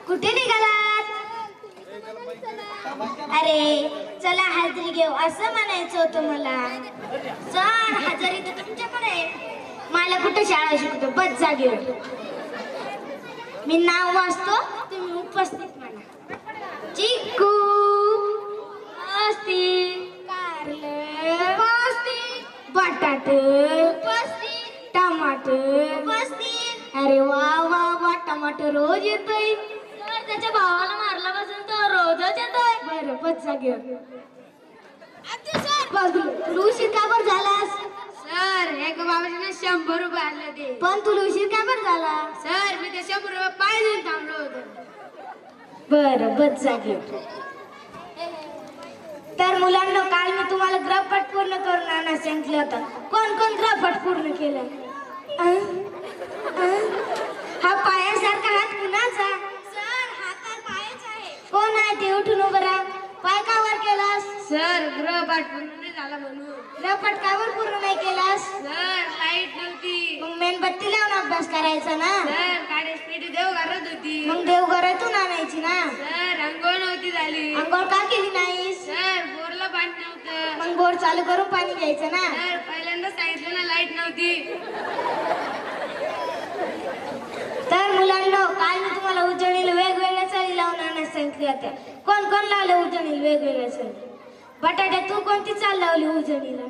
कुठे निघालात? अरे चला हाजरी घेऊ असं म्हणायचं होतं मला. सर हजेरी तर तुमच्याकडे. मला कुठे शाळा शिकतो बस जागेवर. मी नाव वाचतो तुम्ही उपस्थित म्हणा. चिक्कू उपस्थित, कारलं उपस्थित, बटाट उपस्थित, टमाटर उपस्थित. अरे वा वा वा टमाटर रोज येतोय. सर त्याच्या भावाला मारल्यापासून तो रोजच येतोय. बरं बस जागेवर. तुला उशीर का बरं झालास? सर एका बाबाने 100 रुपये आणले ते. पण तुला उशीर का बरं झाला? सर मी ते 100 रुपये पाय देऊन थांबलो होतो. बरं बस जागेवर. तर मुलांना काल मी तुम्हाला गृहपाठ पूर्ण करून आणा सांगितलं होतं. कोण कोण गृहपाठ पूर्ण केलं? हा पायासारखा हात कुणाचा? सर हा तर पायच आहे. कोण आहे ते? उठून उभं राहा. पाय का वर केलास? सर गृहपाठ पूर्ण नाही झाला म्हणून. गृहपाठ का वर पूर्ण नाही केलास? सर लाईट नव्हती. मग मेणबत्ती लावून अभ्यास करायचा ना. सर काढेस पेटी देव घरात होती. मग देवघरातून आणायची ना. सर अंघोळ नव्हती झाली. अंघोळ का केली नाहीस? सर बोरला पाणी नव्हतं. मग बोर चालू करून पाणी घ्यायचं ना. सर पहिल्यांदा सांगितलं ना लाईट नव्हती. तर मुलांना काल मी तुम्हाला उजळणीला वेगवेगळ्या चवी लावून आणण्यास सांगितले होते. कोण कोण लावलं उजळणीला वेगवेगळ्या चवी? बटाट्या तू कोणती चाल लावली उजळणीला?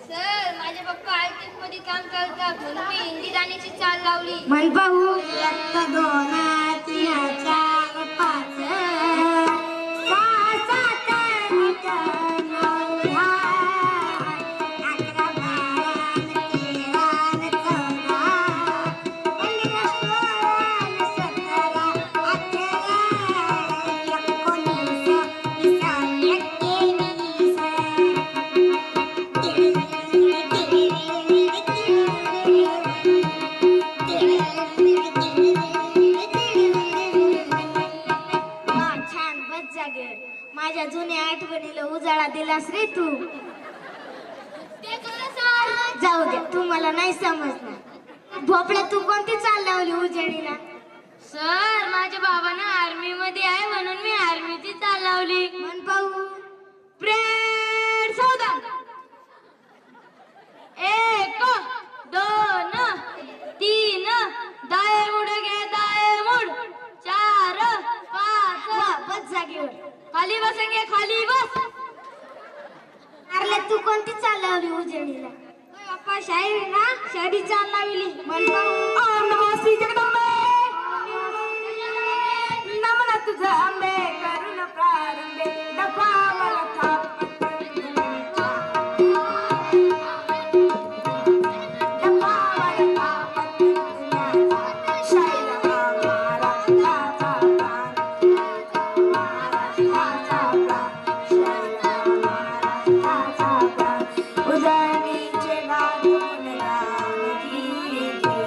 सर माझे पप्पा आयटीएस मध्ये काम करतात म्हणून मी हिंदी गाण्याची चाल लावली. म्हण पाहू. 1 2 3 4 5 6 7 8 9 माझ्या जुन्या आठवणीला उजाळा दिलास रे तू. जाऊ दे तू मला नाही समजणार. भोपळ्या तू कोणती चाल लावली उजळणीला? सर माझ्या बाबांना आर्मी मध्ये आहे म्हणून मी आर्मीची चाल लावली. म्हण पाहू. प्रेड सावधान. 1 2 3 दाए मुडगे दाए मुड. 4 5 बस जागेवर. खाली बसेंगे खाली बस. अरे तू कोणती चाल लावली उजळणीला? पप्पा शाहीर ना शाडी चाल लावली. म्हण पाहू. ओम नमो श्री जगदंबे. नमन तुझं अंबे करुण प्रारंभे दफा मला थाप. उजळणीचे गाजून गाणं गीते.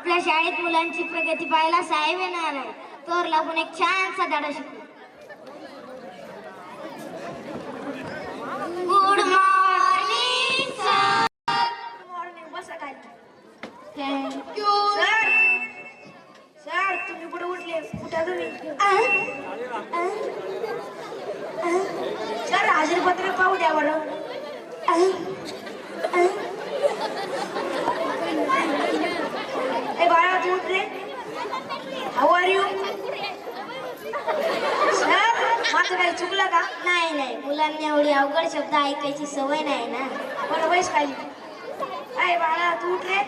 आपल्या शाळेत मुलांची प्रगती पाहायला साहेब येणार आहे. तर लागून एक छानसा धडा शिकू. Good morning sir. Good morning. बसा खाली. Thank you sir. सर तुम्ही कुठे उठले? कुठा तुम्ही? सर हजेरीपत्र पाहू द्या बरं. ए बाळा तू उठले? How are you? सर माझं काही चुकलं का? नाही नाही, मुलांना एवढी अवघड शब्द ऐकायची सवय नाही ना. बरं वयस खाली. अय बाळा तू उठले?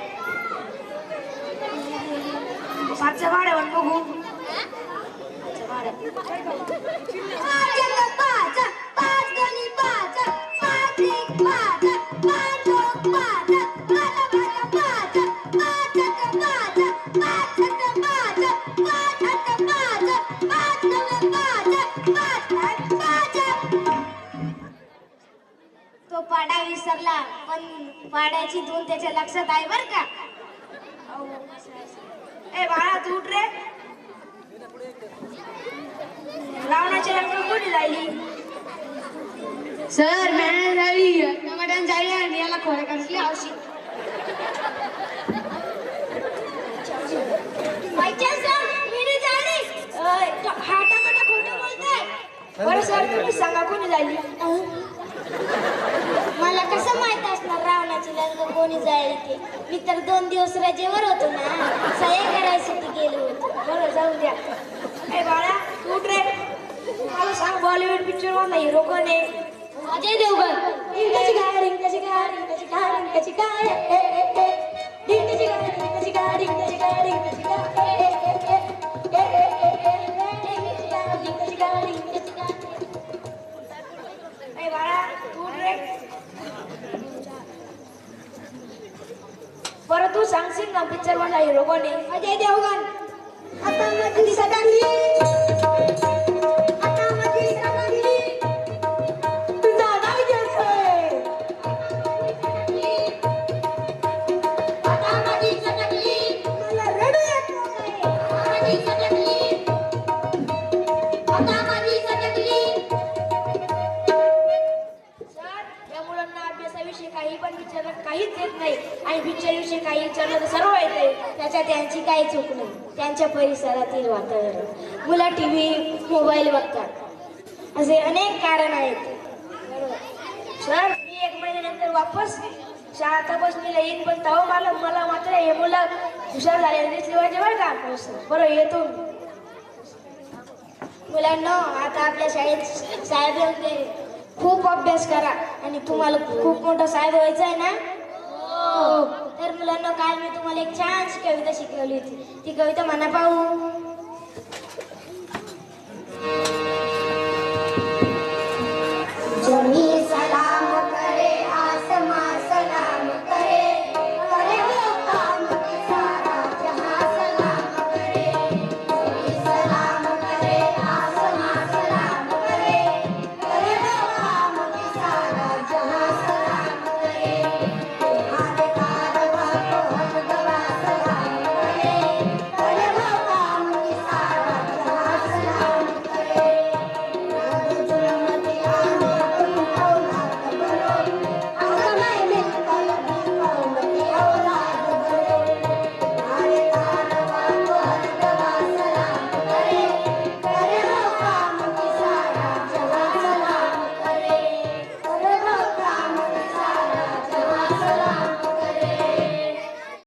पाचचं भाड्यावर बघू. तो पाडा विसरला, पण पाड्याची धून त्याच्या लक्षात आहे बर का. ए बाळा तू उठ रे. रावणाची लंका कोणी जायली? सर मॅन झाली टमाट्यान झाली आणि याला खोऱ्या कसली औषध. हा टमाटा खोटं बोलताय. बरं सर तुम्ही सांगा कोणी जायली? मला कसं माहित असणार रावणाची लंका कोणी जाईल ते? मी तर 2 दिवस रजेवर होतो ना, सह्या करायसाठी गेलो होतो. बरं जाऊ द्या. ए बाळा तू उठ रे. मला सांग बॉलिवूड पिक्चर मधला हिरो कोण आहे? अजय देवगण. रिंकाची गाय रिंकाची गाय रिंकाची गाय रिंकाची गाय रिंकाची गाय रिंकाची गाय रिंकाची गाय रिंकाची गाय रिंकाची गाय रिंकाची गाय. ए बाळा तू उठ रे. बरं तू सांगशील ना पिक्चर मधला हिरो कोण आहे? अजय देवगण. आता माझी सगळी काहीच येत नाही आणि पिक्चर विषयी काही विचारलं तर सर्व येते. त्याच्यात त्यांची काही चूक नाही. त्यांच्या परिसरातील वातावरण. मुलं टीव्ही मोबाईल बघतात, असे अनेक कारण आहेत. सर मी 1 महिन्यानंतर वापस शाळा तपासणीला येईन, पण तेव्हा मला मात्र हे मुलं हुशार झाले दिसले पाहिजे बरं का. बरं येतो. मुलांना आता आपल्या शाळेत साहेब होते. खूप अभ्यास करा आणि तुम्हाला खूप मोठा साहेब व्हायचं आहे ना. तर मुलांना काल मी तुम्हाला एक छानशी कविता शिकवली होती. ती कविता म्हणा पाहू.